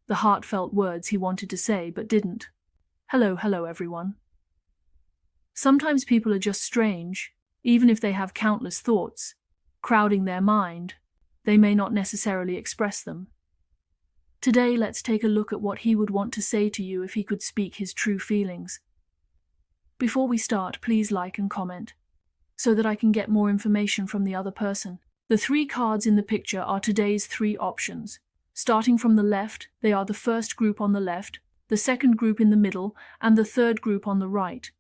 the heartfelt words he wanted to say but didn't. Hello, everyone. Sometimes people are just strange, even if they have countless thoughts, crowding their mind. They may not necessarily express them. Today, let's take a look at what he would want to say to you if he could speak his true feelings. Before we start, please like and comment, so that I can get more information from the other person. The 3 cards in the picture are today's 3 options. Starting from the left, they are the first group on the left, the second group in the middle, and the third group on the right.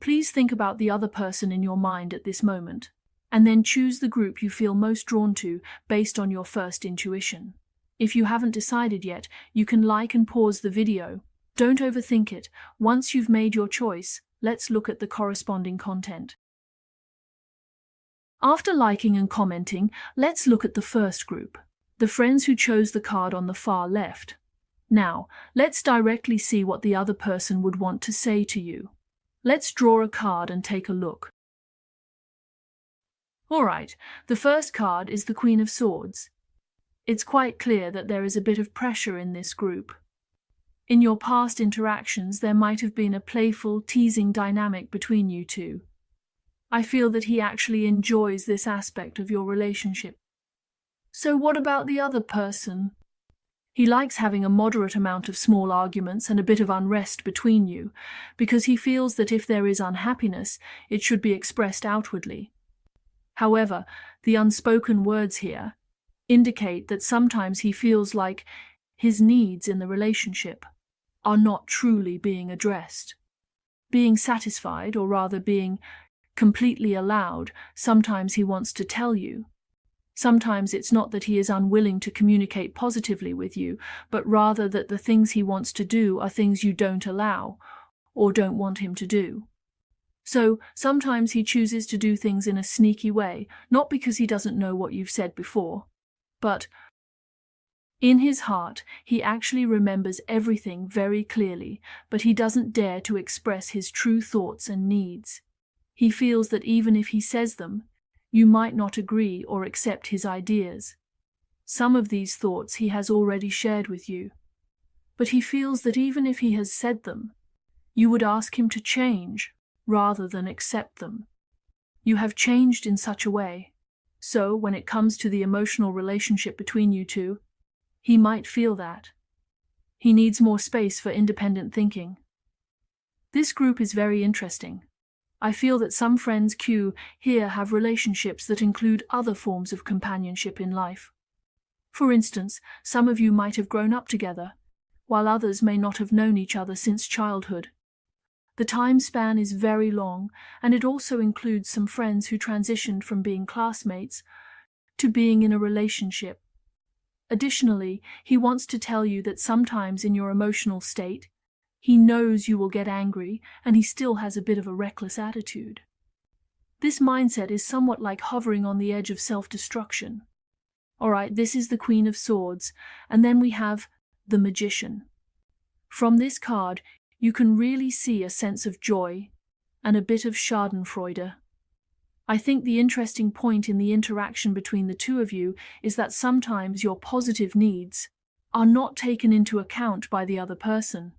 Please think about the other person in your mind at this moment, and then choose the group you feel most drawn to based on your first intuition. If you haven't decided yet, you can like and pause the video. Don't overthink it. Once you've made your choice, let's look at the corresponding content. After liking and commenting, let's look at the first group, the friends who chose the card on the far left. Now, let's directly see what the other person would want to say to you. Let's draw a card and take a look. Alright, the first card is the Queen of Swords. It's quite clear that there is a bit of pressure in this group. In your past interactions, there might have been a playful, teasing dynamic between you two. I feel that he actually enjoys this aspect of your relationship. So what about the other person? He likes having a moderate amount of small arguments and a bit of unrest between you, because he feels that if there is unhappiness, it should be expressed outwardly. However, the unspoken words here indicate that sometimes he feels like his needs in the relationship are not truly being addressed. Being satisfied, or rather being completely allowed, sometimes he wants to tell you. Sometimes it's not that he is unwilling to communicate positively with you, but rather that the things he wants to do are things you don't allow, or don't want him to do. So, sometimes he chooses to do things in a sneaky way, not because he doesn't know what you've said before, but in his heart, he actually remembers everything very clearly, but he doesn't dare to express his true thoughts and needs. He feels that even if he says them, you might not agree or accept his ideas. Some of these thoughts he has already shared with you, but he feels that even if he has said them, you would ask him to change rather than accept them. You have changed in such a way. So, when it comes to the emotional relationship between you two, he might feel that. He needs more space for independent thinking. This group is very interesting. I feel that some friends here have relationships that include other forms of companionship in life. For instance, some of you might have grown up together, while others may not have known each other since childhood. The time span is very long, and it also includes some friends who transitioned from being classmates to being in a relationship. Additionally, he wants to tell you that sometimes in your emotional state, he knows you will get angry, and he still has a bit of a reckless attitude. This mindset is somewhat like hovering on the edge of self-destruction. Alright, this is the Queen of Swords, and then we have the Magician. From this card, you can really see a sense of joy and a bit of schadenfreude. I think the interesting point in the interaction between the two of you is that sometimes your positive needs are not taken into account by the other person.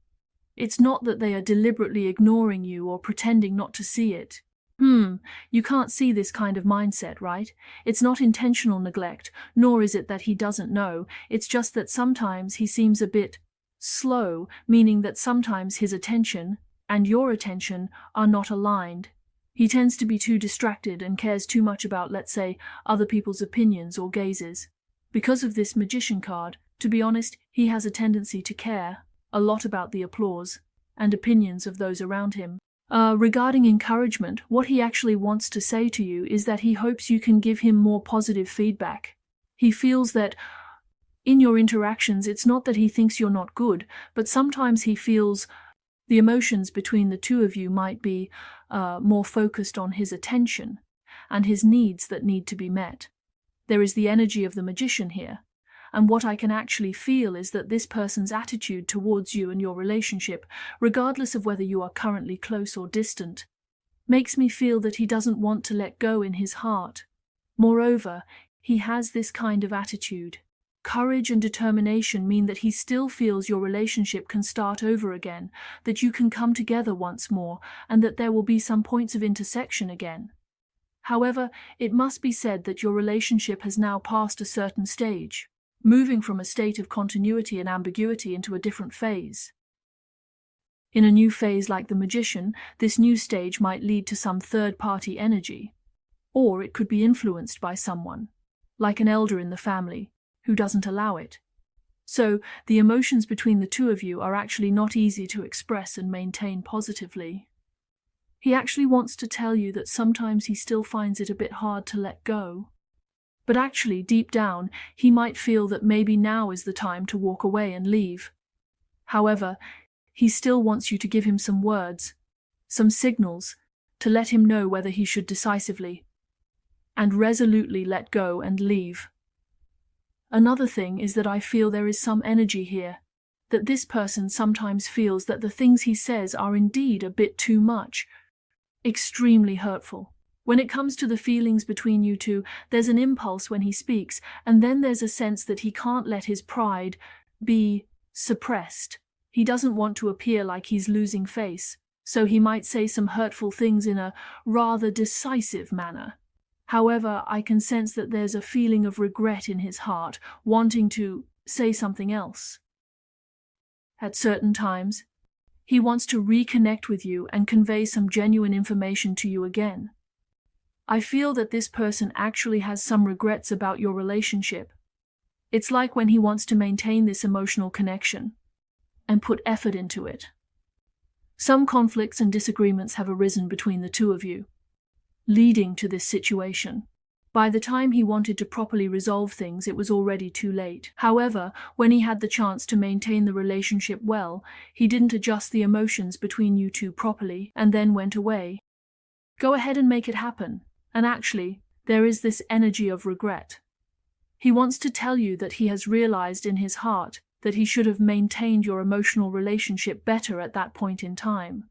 It's not that they are deliberately ignoring you or pretending not to see it. You can't see this kind of mindset, right? It's not intentional neglect, nor is it that he doesn't know. It's just that sometimes he seems a bit slow, meaning that sometimes his attention and your attention are not aligned. He tends to be too distracted and cares too much about, let's say, other people's opinions or gazes. Because of this Magician card, to be honest, he has a tendency to care a lot about the applause and opinions of those around him. Regarding encouragement, what he actually wants to say to you is that he hopes you can give him more positive feedback. He feels that in your interactions, it's not that he thinks you're not good, but sometimes he feels the emotions between the two of you might be more focused on his attention and his needs that need to be met. There is the energy of the Magician here, and what I can actually feel is that this person's attitude towards you and your relationship, regardless of whether you are currently close or distant, makes me feel that he doesn't want to let go in his heart. Moreover, he has this kind of attitude. Courage and determination mean that he still feels your relationship can start over again, that you can come together once more, and that there will be some points of intersection again. However, it must be said that your relationship has now passed a certain stage, moving from a state of continuity and ambiguity into a different phase. In a new phase like the Magician, this new stage might lead to some third-party energy, or it could be influenced by someone, like an elder in the family, who doesn't allow it. So, the emotions between the two of you are actually not easy to express and maintain positively. He actually wants to tell you that sometimes he still finds it a bit hard to let go. But actually, deep down, he might feel that maybe now is the time to walk away and leave. However, he still wants you to give him some words, some signals, to let him know whether he should decisively and resolutely let go and leave. Another thing is that I feel there is some energy here, that this person sometimes feels that the things he says are indeed a bit too much, extremely hurtful. When it comes to the feelings between you two, there's an impulse when he speaks, and then there's a sense that he can't let his pride be suppressed. He doesn't want to appear like he's losing face, so he might say some hurtful things in a rather decisive manner. However, I can sense that there's a feeling of regret in his heart, wanting to say something else. At certain times, he wants to reconnect with you and convey some genuine information to you again. I feel that this person actually has some regrets about your relationship. It's like when he wants to maintain this emotional connection and put effort into it. Some conflicts and disagreements have arisen between the two of you, leading to this situation. By the time he wanted to properly resolve things, it was already too late. However, when he had the chance to maintain the relationship well, he didn't adjust the emotions between you two properly and then went away. Go ahead and make it happen. And actually, there is this energy of regret. He wants to tell you that he has realized in his heart that he should have maintained your emotional relationship better at that point in time.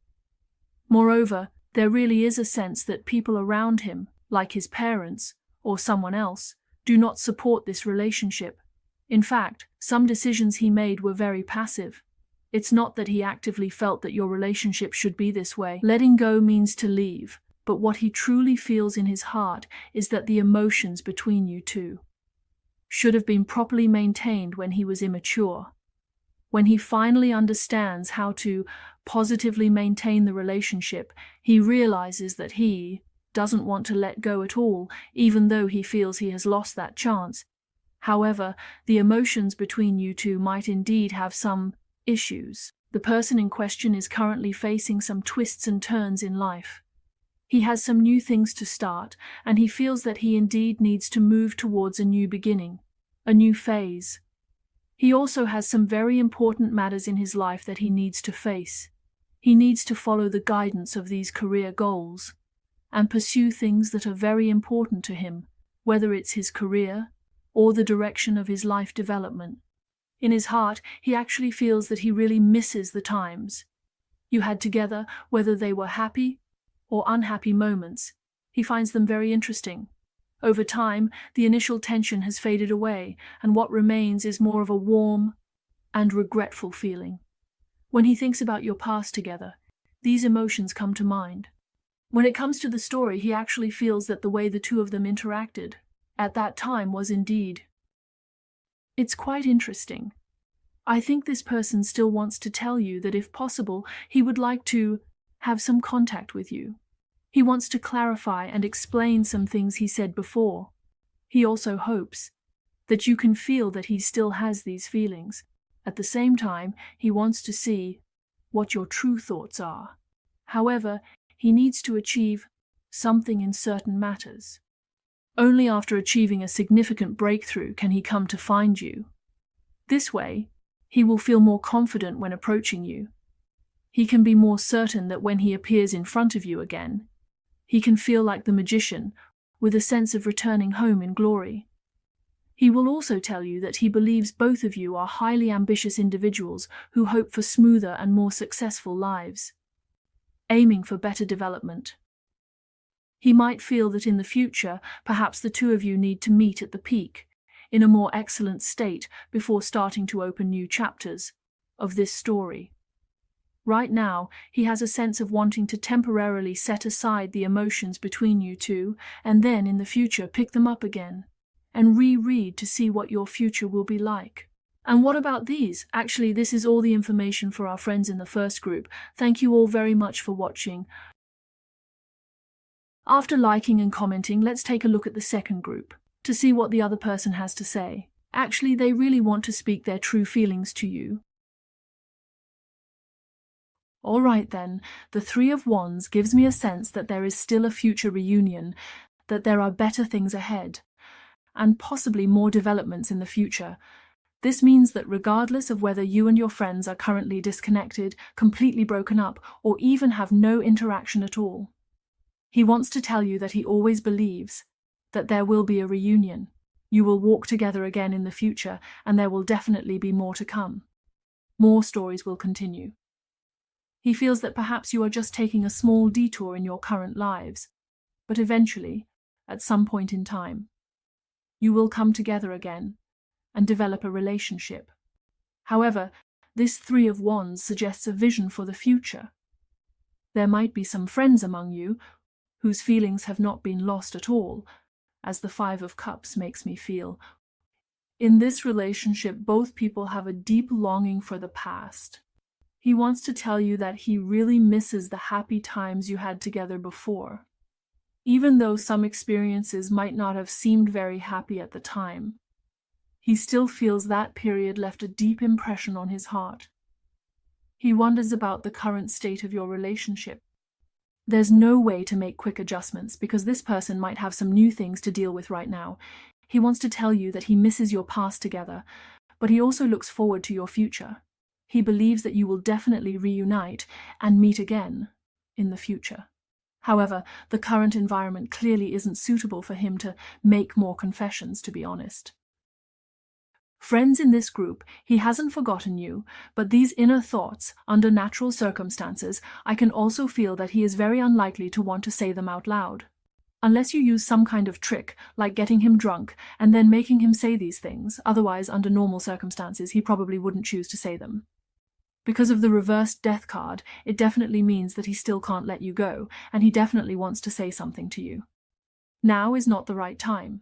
Moreover, there really is a sense that people around him, like his parents or someone else, do not support this relationship. In fact, some decisions he made were very passive. It's not that he actively felt that your relationship should be this way. Letting go means to leave, but what he truly feels in his heart is that the emotions between you two should have been properly maintained when he was immature. When he finally understands how to positively maintain the relationship, he realizes that he doesn't want to let go at all, even though he feels he has lost that chance. However, the emotions between you two might indeed have some issues. The person in question is currently facing some twists and turns in life. He has some new things to start, and he feels that he indeed needs to move towards a new beginning, a new phase. He also has some very important matters in his life that he needs to face. He needs to follow the guidance of these career goals and pursue things that are very important to him, whether it's his career or the direction of his life development. In his heart, he actually feels that he really misses the times you had together, whether they were happy or unhappy moments. He finds them very interesting. Over time, the initial tension has faded away, and what remains is more of a warm and regretful feeling. When he thinks about your past together, these emotions come to mind. When it comes to the story, he actually feels that the way the two of them interacted at that time was indeed. It's quite interesting. I think this person still wants to tell you that if possible, he would like to have some contact with you. He wants to clarify and explain some things he said before. He also hopes that you can feel that he still has these feelings. At the same time, he wants to see what your true thoughts are. However, he needs to achieve something in certain matters. Only after achieving a significant breakthrough can he come to find you. This way, he will feel more confident when approaching you. He can be more certain that when he appears in front of you again, he can feel like the magician, with a sense of returning home in glory. He will also tell you that he believes both of you are highly ambitious individuals who hope for smoother and more successful lives, aiming for better development. He might feel that in the future, perhaps the two of you need to meet at the peak. in a more excellent state before starting to open new chapters of this story. Right now, he has a sense of wanting to temporarily set aside the emotions between you two, and then in the future pick them up again and reread to see what your future will be like. And what about these? Actually, this is all the information for our friends in the first group. Thank you all very much for watching. After liking and commenting, let's take a look at the second group to see what the other person has to say. Actually, they really want to speak their true feelings to you. All right then, the Three of Wands gives me a sense that there is still a future reunion, that there are better things ahead, and possibly more developments in the future. This means that regardless of whether you and your friends are currently disconnected, completely broken up, or even have no interaction at all, he wants to tell you that he always believes that there will be a reunion. You will walk together again in the future, and there will definitely be more to come. More stories will continue. He feels that perhaps you are just taking a small detour in your current lives, but eventually, at some point in time, you will come together again and develop a relationship. However, this Three of Wands suggests a vision for the future. There might be some friends among you whose feelings have not been lost at all, as the Five of Cups makes me feel. In this relationship, both people have a deep longing for the past. He wants to tell you that he really misses the happy times you had together before, even though some experiences might not have seemed very happy at the time. He still feels that period left a deep impression on his heart. He wonders about the current state of your relationship. There's no way to make quick adjustments because this person might have some new things to deal with right now. He wants to tell you that he misses your past together, but he also looks forward to your future. He believes that you will definitely reunite and meet again in the future. However, the current environment clearly isn't suitable for him to make more confessions, to be honest. Friends in this group, he hasn't forgotten you, but these inner thoughts, under natural circumstances, I can also feel that he is very unlikely to want to say them out loud. Unless you use some kind of trick, like getting him drunk and then making him say these things, otherwise, under normal circumstances, he probably wouldn't choose to say them. Because of the reversed death card, it definitely means that he still can't let you go, and he definitely wants to say something to you. Now is not the right time.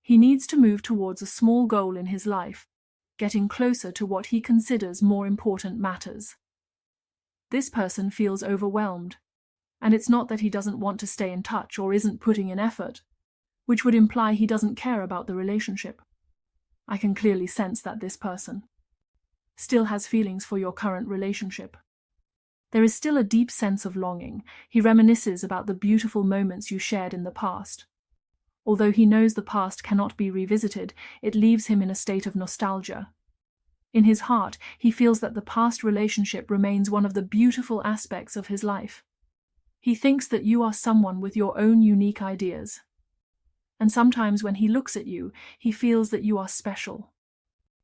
He needs to move towards a small goal in his life, getting closer to what he considers more important matters. This person feels overwhelmed, and it's not that he doesn't want to stay in touch or isn't putting in effort, which would imply he doesn't care about the relationship. I can clearly sense that this person still has feelings for your current relationship. There is still a deep sense of longing. He reminisces about the beautiful moments you shared in the past. Although he knows the past cannot be revisited, it leaves him in a state of nostalgia. In his heart, he feels that the past relationship remains one of the beautiful aspects of his life. He thinks that you are someone with your own unique ideas. And sometimes when he looks at you, he feels that you are special.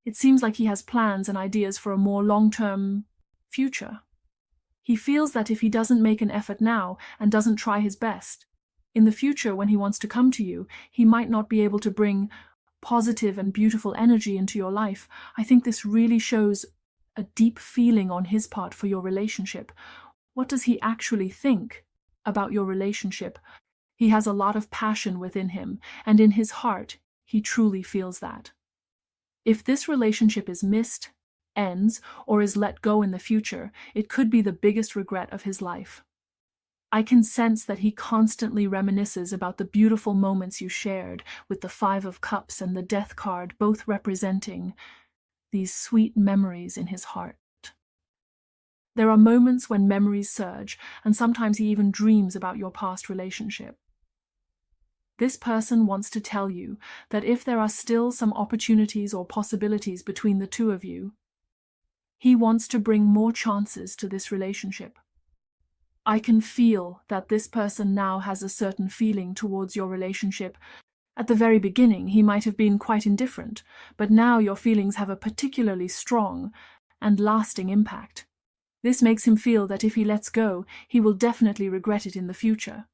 It seems like he has plans and ideas for a more long-term future. He feels that if he doesn't make an effort now and doesn't try his best, in the future when he wants to come to you, he might not be able to bring positive and beautiful energy into your life. I think this really shows a deep feeling on his part for your relationship. What does he actually think about your relationship? He has a lot of passion within him, and in his heart, he truly feels that. If this relationship is missed, ends, or is let go in the future, it could be the biggest regret of his life. I can sense that he constantly reminisces about the beautiful moments you shared, with the Five of Cups and the Death card both representing these sweet memories in his heart. There are moments when memories surge, and sometimes he even dreams about your past relationship. This person wants to tell you that if there are still some opportunities or possibilities between the two of you, he wants to bring more chances to this relationship. I can feel that this person now has a certain feeling towards your relationship. At the very beginning, he might have been quite indifferent, but now your feelings have a particularly strong and lasting impact. This makes him feel that if he lets go, he will definitely regret it in the future.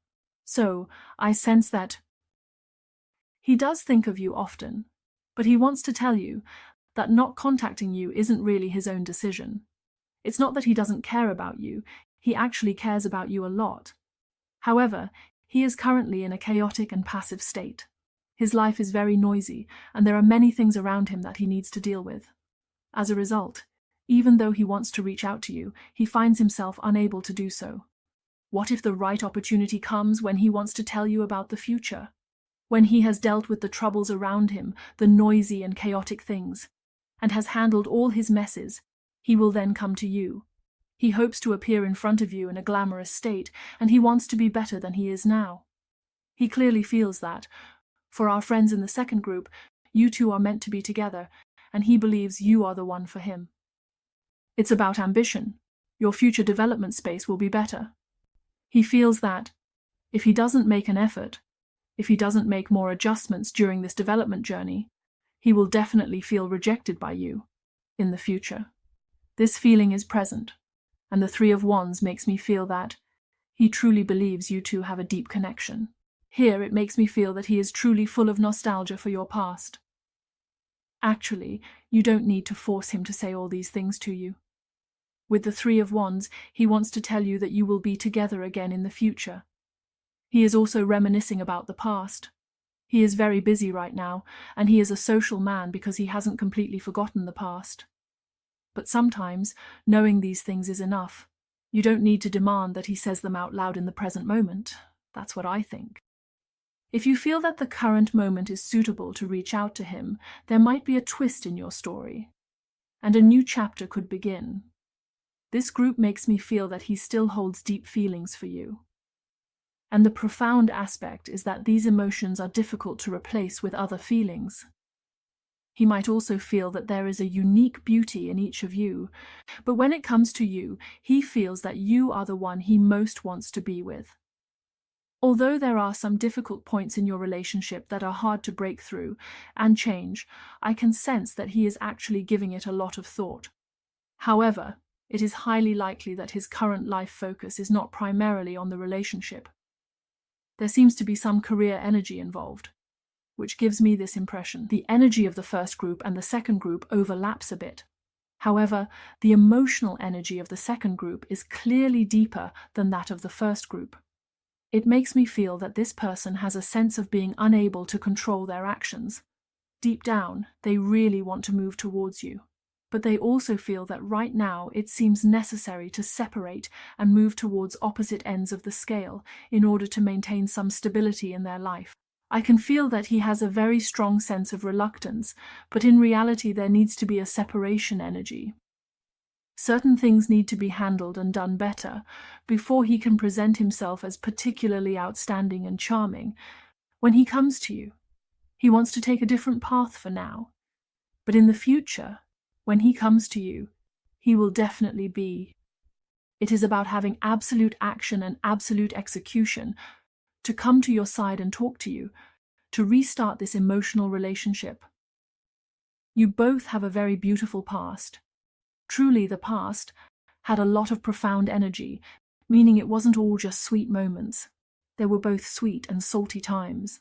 So, I sense that he does think of you often, But he wants to tell you that not contacting you isn't really his own decision. It's not that he doesn't care about you, he actually cares about you a lot. However, he is currently in a chaotic and passive state. His life is very noisy, and there are many things around him that he needs to deal with. As a result, even though he wants to reach out to you, he finds himself unable to do so. What if the right opportunity comes when he wants to tell you about the future? When he has dealt with the troubles around him, the noisy and chaotic things, and has handled all his messes, he will then come to you. He hopes to appear in front of you in a glamorous state, and he wants to be better than he is now. He clearly feels that, for our friends in the second group, you two are meant to be together, and he believes you are the one for him. It's about ambition. Your future development space will be better. He feels that, if he doesn't make an effort, if he doesn't make more adjustments during this development journey, he will definitely feel rejected by you in the future. This feeling is present, and the Three of Wands makes me feel that he truly believes you two have a deep connection. Here it makes me feel that he is truly full of nostalgia for your past. Actually, you don't need to force him to say all these things to you. With the Three of Wands, he wants to tell you that you will be together again in the future. He is also reminiscing about the past. He is very busy right now, and he is a social man because he hasn't completely forgotten the past. But sometimes, knowing these things is enough. You don't need to demand that he says them out loud in the present moment. That's what I think. If you feel that the current moment is suitable to reach out to him, there might be a twist in your story, and a new chapter could begin. This group makes me feel that he still holds deep feelings for you. And the profound aspect is that these emotions are difficult to replace with other feelings. He might also feel that there is a unique beauty in each of you, but when it comes to you, he feels that you are the one he most wants to be with. Although there are some difficult points in your relationship that are hard to break through and change, I can sense that he is actually giving it a lot of thought. However, it is highly likely that his current life focus is not primarily on the relationship. There seems to be some career energy involved, which gives me this impression. The energy of the first group and the second group overlaps a bit. However, the emotional energy of the second group is clearly deeper than that of the first group. It makes me feel that this person has a sense of being unable to control their actions. Deep down, they really want to move towards you, but they also feel that right now it seems necessary to separate and move towards opposite ends of the scale in order to maintain some stability in their life. I can feel that he has a very strong sense of reluctance, but in reality there needs to be a separation energy. Certain things need to be handled and done better before he can present himself as particularly outstanding and charming. When he comes to you, he wants to take a different path for now. But in the future, when he comes to you, he will definitely be. It is about having absolute action and absolute execution to come to your side and talk to you, to restart this emotional relationship. You both have a very beautiful past. Truly, the past had a lot of profound energy, meaning it wasn't all just sweet moments. There were both sweet and salty times.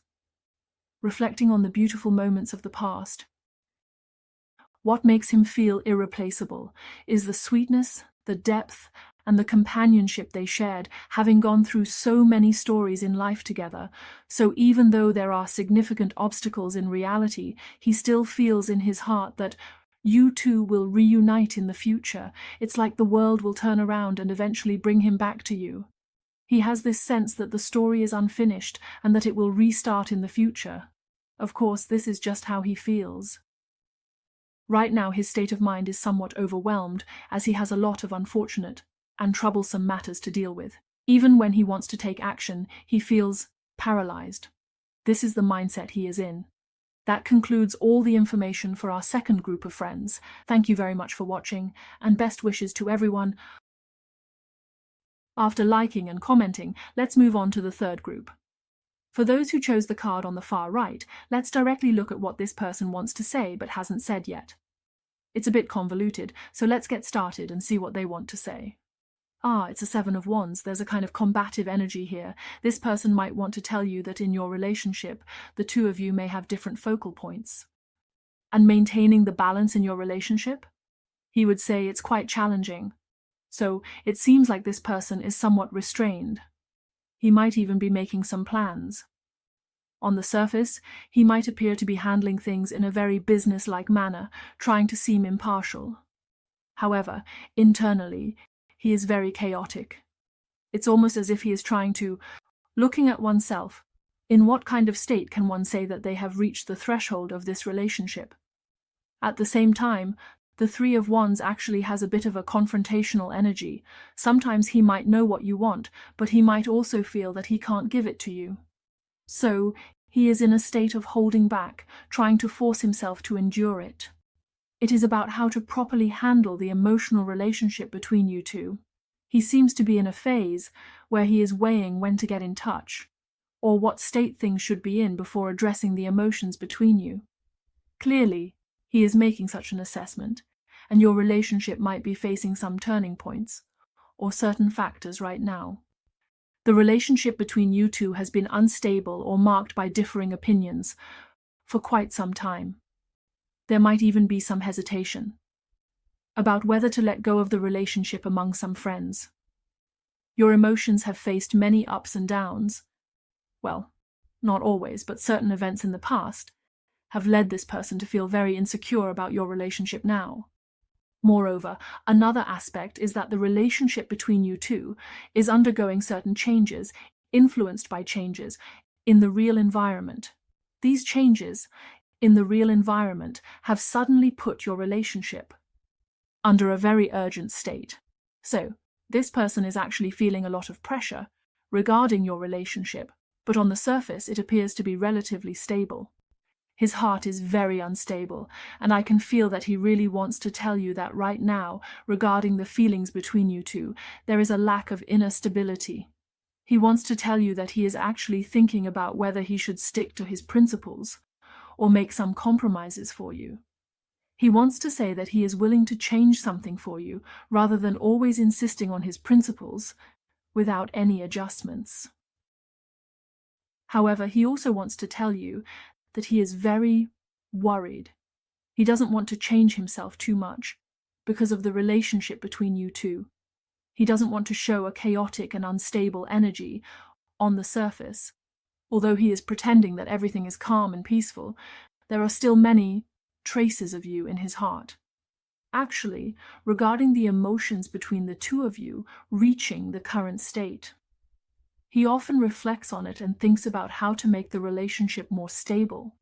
Reflecting on the beautiful moments of the past, what makes him feel irreplaceable is the sweetness, the depth, and the companionship they shared, having gone through so many stories in life together. So even though there are significant obstacles in reality, he still feels in his heart that you two will reunite in the future. It's like the world will turn around and eventually bring him back to you. He has this sense that the story is unfinished and that it will restart in the future. Of course, this is just how he feels. Right now, his state of mind is somewhat overwhelmed, as he has a lot of unfortunate and troublesome matters to deal with. Even when he wants to take action, he feels paralyzed. This is the mindset he is in. That concludes all the information for our second group of friends. Thank you very much for watching, and best wishes to everyone. After liking and commenting, let's move on to the third group. For those who chose the card on the far right, let's directly look at what this person wants to say but hasn't said yet. It's a bit convoluted, so let's get started and see what they want to say. It's a Seven of Wands. There's a kind of combative energy here. This person might want to tell you that in your relationship, the two of you may have different focal points. and maintaining the balance in your relationship? He would say it's quite challenging. So it seems like this person is somewhat restrained. He might even be making some plans. On the surface, he might appear to be handling things in a very business-like manner, trying to seem impartial. However, internally, he is very chaotic. It's almost as if he is trying to, looking at oneself, in what kind of state can one say that they have reached the threshold of this relationship? At the same time, the Three of Wands actually has a bit of a confrontational energy. Sometimes he might know what you want, but he might also feel that he can't give it to you. So, he is in a state of holding back, trying to force himself to endure it. It is about how to properly handle the emotional relationship between you two. He seems to be in a phase where he is weighing when to get in touch, or what state things should be in before addressing the emotions between you. Clearly, he is making such an assessment, and your relationship might be facing some turning points, or certain factors right now. The relationship between you two has been unstable or marked by differing opinions for quite some time. There might even be some hesitation about whether to let go of the relationship among some friends. Your emotions have faced many ups and downs. Well, not always, but certain events in the past have led this person to feel very insecure about your relationship now. Moreover, another aspect is that the relationship between you two is undergoing certain changes, influenced by changes in the real environment. These changes in the real environment have suddenly put your relationship under a very urgent state. So, this person is actually feeling a lot of pressure regarding your relationship, but on the surface it appears to be relatively stable. His heart is very unstable, and I can feel that he really wants to tell you that right now, regarding the feelings between you two, there is a lack of inner stability. He wants to tell you that he is actually thinking about whether he should stick to his principles or make some compromises for you. He wants to say that he is willing to change something for you rather than always insisting on his principles without any adjustments. However, he also wants to tell you that he is very worried. He doesn't want to change himself too much because of the relationship between you two. He doesn't want to show a chaotic and unstable energy on the surface. Although he is pretending that everything is calm and peaceful, there are still many traces of you in his heart. Actually, regarding the emotions between the two of you reaching the current state, he often reflects on it and thinks about how to make the relationship more stable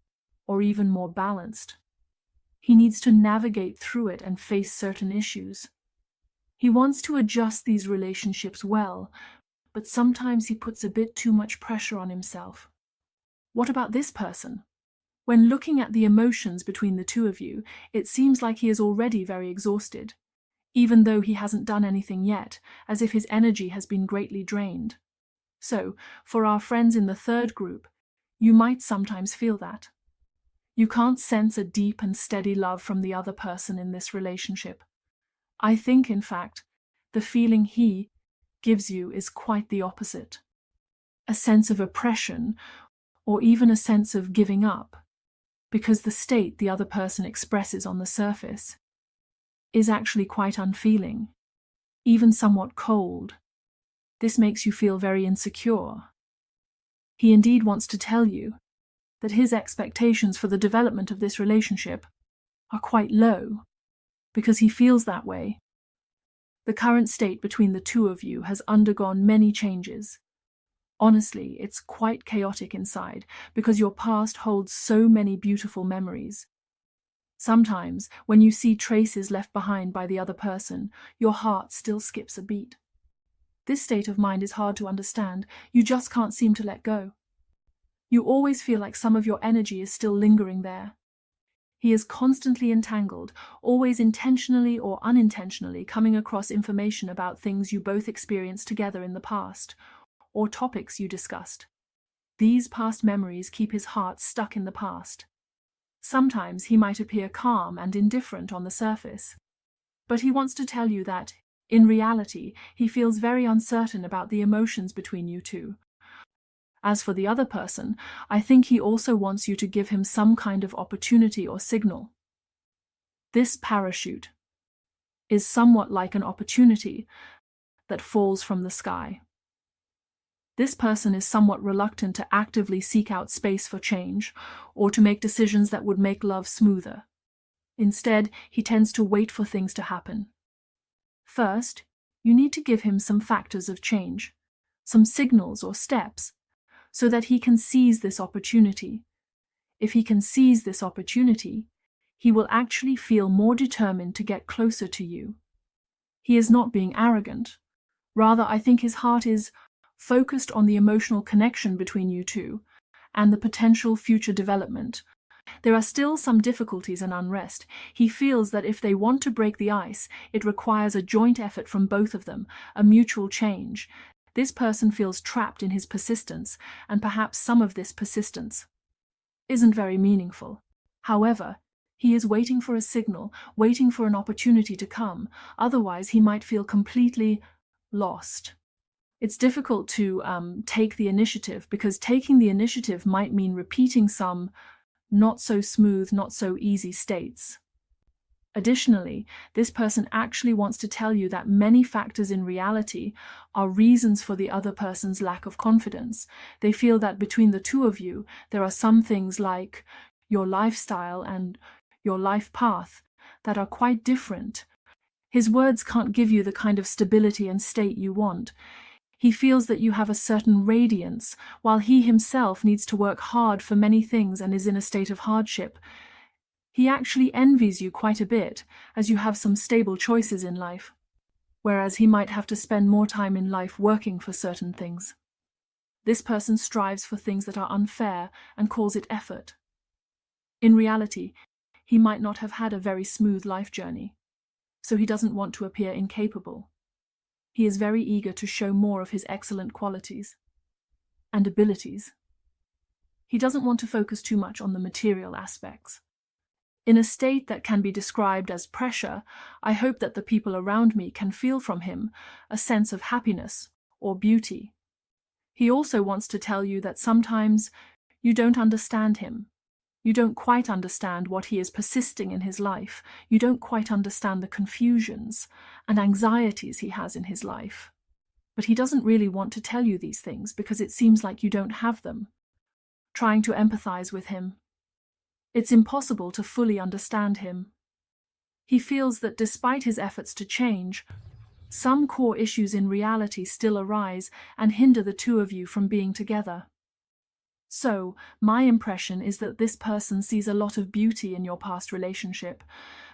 or even more balanced. He needs to navigate through it and face certain issues. He wants to adjust these relationships well, but sometimes he puts a bit too much pressure on himself. What about this person? When looking at the emotions between the two of you, it seems like he is already very exhausted, even though he hasn't done anything yet, as if his energy has been greatly drained. So, for our friends in the third group, you might sometimes feel that. You can't sense a deep and steady love from the other person in this relationship. I think, in fact, the feeling he gives you is quite the opposite. A sense of oppression, or even a sense of giving up, because the state the other person expresses on the surface is actually quite unfeeling, even somewhat cold. This makes you feel very insecure. He indeed wants to tell you that his expectations for the development of this relationship are quite low, because he feels that way. The current state between the two of you has undergone many changes. Honestly, it's quite chaotic inside, because your past holds so many beautiful memories. Sometimes, when you see traces left behind by the other person, your heart still skips a beat. This state of mind is hard to understand. You just can't seem to let go. You always feel like some of your energy is still lingering there. He is constantly entangled, always intentionally or unintentionally coming across information about things you both experienced together in the past, or topics you discussed. These past memories keep his heart stuck in the past. Sometimes he might appear calm and indifferent on the surface, but he wants to tell you that, in reality, he feels very uncertain about the emotions between you two. As for the other person, I think he also wants you to give him some kind of opportunity or signal. This parachute is somewhat like an opportunity that falls from the sky. This person is somewhat reluctant to actively seek out space for change or to make decisions that would make love smoother. Instead, he tends to wait for things to happen. First, you need to give him some factors of change, some signals or steps, so that he can seize this opportunity. If he can seize this opportunity, he will actually feel more determined to get closer to you. He is not being arrogant. Rather, I think his heart is focused on the emotional connection between you two and the potential future development. There are still some difficulties and unrest. He feels that if they want to break the ice, it requires a joint effort from both of them, a mutual change. This person feels trapped in his persistence, and perhaps some of this persistence isn't very meaningful. However, he is waiting for a signal, waiting for an opportunity to come. Otherwise, he might feel completely lost. It's difficult to take the initiative, because taking the initiative might mean repeating some not so smooth, not so easy states. Additionally, this person actually wants to tell you that many factors in reality are reasons for the other person's lack of confidence. They feel that between the two of you, there are some things like your lifestyle and your life path that are quite different. His words can't give you the kind of stability and state you want. He feels that you have a certain radiance, while he himself needs to work hard for many things and is in a state of hardship. He actually envies you quite a bit, as you have some stable choices in life, whereas he might have to spend more time in life working for certain things. This person strives for things that are unfair and calls it effort. In reality, he might not have had a very smooth life journey, so he doesn't want to appear incapable. He is very eager to show more of his excellent qualities and abilities. He doesn't want to focus too much on the material aspects. In a state that can be described as pressure, I hope that the people around me can feel from him a sense of happiness or beauty. He also wants to tell you that sometimes you don't understand him. You don't quite understand what he is persisting in his life. You don't quite understand the confusions and anxieties he has in his life. But he doesn't really want to tell you these things because it seems like you don't have them. Trying to empathize with him, it's impossible to fully understand him. He feels that despite his efforts to change, some core issues in reality still arise and hinder the two of you from being together. So, my impression is that this person sees a lot of beauty in your past relationship,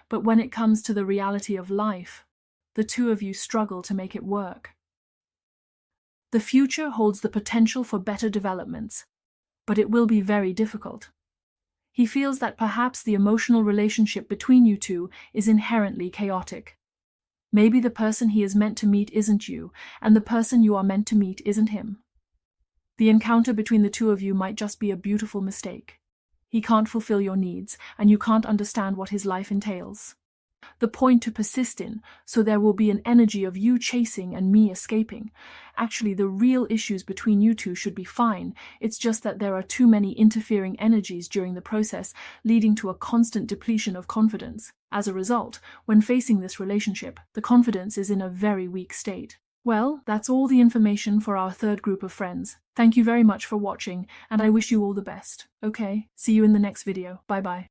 but when it comes to the reality of life, the two of you struggle to make it work. The future holds the potential for better developments, but it will be very difficult. He feels that perhaps the emotional relationship between you two is inherently chaotic. Maybe the person he is meant to meet isn't you, and the person you are meant to meet isn't him. The encounter between the two of you might just be a beautiful mistake. He can't fulfill your needs, and you can't understand what his life entails. The point to persist in, so there will be an energy of you chasing and me escaping. Actually, the real issues between you two should be fine. It's just that there are too many interfering energies during the process, leading to a constant depletion of confidence. As a result, when facing this relationship, the confidence is in a very weak state. Well, that's all the information for our third group of friends. Thank you very much for watching, and I wish you all the best. Okay, see you in the next video. Bye-bye.